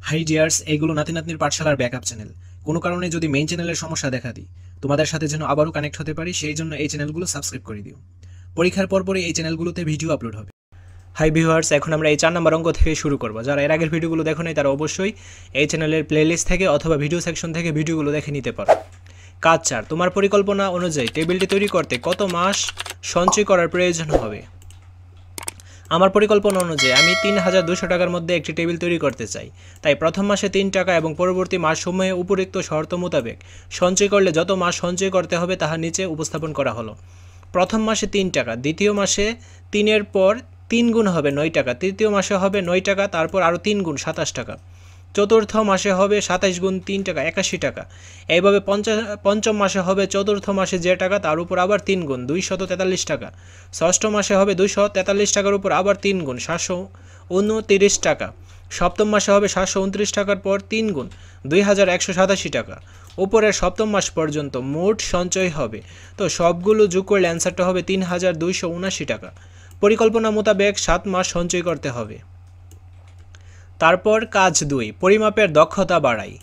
High dears, এগুলো নাতি নাতনির পাঠশালার ব্যাকআপ চ্যানেল। কোনো কারণে যদি মেইন চ্যানেলের সমস্যা দেখা দিই, তোমাদের সাথে যেন আবারও কানেক্ট হতে পারি, সেই জন্য এই চ্যানেলগুলো সাবস্ক্রাইব করে দিও। পরীক্ষার পরপরই এই চ্যানেলগুলোতে ভিডিও আপলোড হবে। হাই ভিউয়ার্স, এখন আমরা এই 4 নম্বর অঙ্ক থেকে শুরু করব। যারা এর আগের ভিডিওগুলো দেখো নাই তারা অবশ্যই এই চ্যানেলের প্লেলিস্ট থেকে অথবা ভিডিও সেকশন থেকে ভিডিওগুলো দেখে নিতে পারো। কাজ 4, তোমার পরিকল্পনা অনুযায়ী টেবিলটি তৈরি করতে কত মাস সঞ্চয় করার প্রয়োজন হবে? আমার পরিকল্পনা অনুযায়ী আমি ৩,২০০ টাকার মধ্যে একটি টেবিল তৈরি করতে চাই। তাই প্রথম মাসে 3 টাকা এবং পরবর্তী মাসসমূহে উপরিক্ত শর্ত মোতাবেক সঞ্চয় করলে যত মাস সঞ্চয় করতে হবে তাহা নিচে উপস্থাপন করা হলো। প্রথম মাসে 3 টাকা, দ্বিতীয় মাসে 3-এর পর 3 গুণ হবে 9 টাকা, তৃতীয় মাসে হবে 9 টাকা, তারপর আরও 3 গুণ 27 টাকা, চতুর্থ মাসে হবে 27 গুণ 3 টাকা 81 টাকা। এইভাবে পঞ্চম মাসে হবে চতুর্থ মাসে যে টাকা তার উপর আবার 3 গুণ 243 টাকা। ষষ্ঠ মাসে হবে 243 টাকার উপর আবার 3 গুণ 729 টাকা। সপ্তম মাসে হবে 729 টাকার পর 3 গুণ 2187 টাকা। উপরের সপ্তম মাস পর্যন্ত মোট সঞ্চয় হবে, তো সবগুলো যোগ করলে অ্যান্সারটা হবে 3,279 টাকা। পরিকল্পনা মোতাবেক 7 মাস সঞ্চয় করতে হবে। তারপর কাজ 2, পরিমাপের দক্ষতা বাড়াই।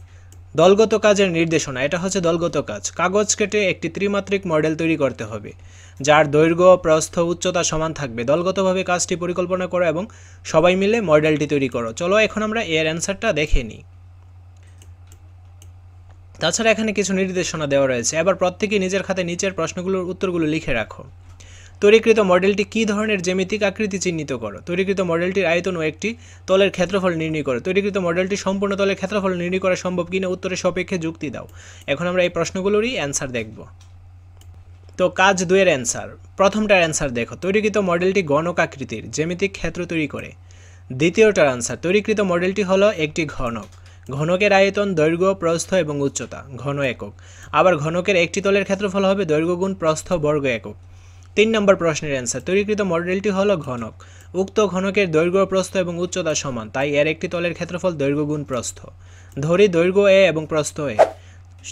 দলগত কাজের নির্দেশনা, এটা হচ্ছে দলগত কাজ। কাগজ কেটে একটি ত্রিমাত্রিক মডেল তৈরি করতে হবে, যার দৈর্ঘ্য, প্রস্থ, উচ্চতা সমান থাকবে। দলগতভাবে কাজটি পরিকল্পনা করো এবং সবাই মিলে মডেলটি তৈরি করো। চলো এখন আমরা এর অ্যান্সারটা দেখে নিই। তাছাড়া এখানে কিছু নির্দেশনা দেওয়া রয়েছে। এবার প্রত্যেকে নিজের খাতায় নিচের প্রশ্নগুলোর উত্তরগুলো লিখে রাখো। তৈরিকৃত মডেলটি কী ধরনের জ্যামিতিক আকৃতি চিহ্নিত করো। তৈরিকৃত মডেলটির আয়তন ও একটি তলের ক্ষেত্রফল নির্ণয় করো। তৈরিকৃত মডেলটি সম্পূর্ণ তলের ক্ষেত্রফল নির্ণয় করা সম্ভব কিনা উত্তরের সাপেক্ষে যুক্তি দাও। এখন আমরা এই প্রশ্নগুলোরই অ্যান্সার দেখব। তো কাজ 2 এর অ্যান্সার, প্রথমটার অ্যান্সার দেখো। তৈরিকৃত মডেলটি গণক আকৃতির জ্যামিতিক ক্ষেত্র তৈরি করে। দ্বিতীয়টার অ্যান্সার, তৈরিকৃত মডেলটি হলো একটি ঘনক। ঘনকের আয়তন, দৈর্ঘ্য, প্রস্থ এবং উচ্চতা ঘন একক। আবার ঘনকের একটি তলের ক্ষেত্রফল হবে দৈর্ঘ্য গুণ প্রস্থ বর্গ একক। 3 নম্বর প্রশ্নের অ্যান্সার, তৈরিকৃত মডেলটি হলো ঘনক। উক্ত ঘনকের দৈর্ঘ্য, প্রস্থ এবং উচ্চতা সমান, তাই এর একটি তলের ক্ষেত্রফল দৈর্ঘ্য গুণ প্রস্থ। ধরি দৈর্ঘ্য এ এবং প্রস্থ এ,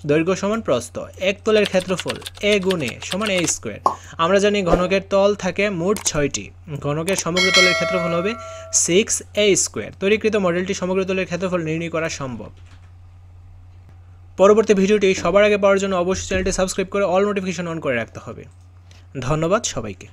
দৈর্ঘ্য সমান প্রস্থ। এক তলের ক্ষেত্রফল এ গুণ এ সমান এ স্কোয়ার। আমরা জানি ঘনকের তল থাকে মোট 6টি, ঘনকের সমগ্র তলের ক্ষেত্রফল হবে 6a স্কোয়ার। তৈরিকৃত মডেলটি সমগ্র তলের ক্ষেত্রফল নির্ণয় করা সম্ভব। পরবর্তী ভিডিওটি সবার আগে পাওয়ার জন্য অবশ্যই চ্যানেলটি সাবস্ক্রাইব করে অল নোটিফিকেশন অন করে রাখতে হবে। ধন্যবাদ সবাইকে।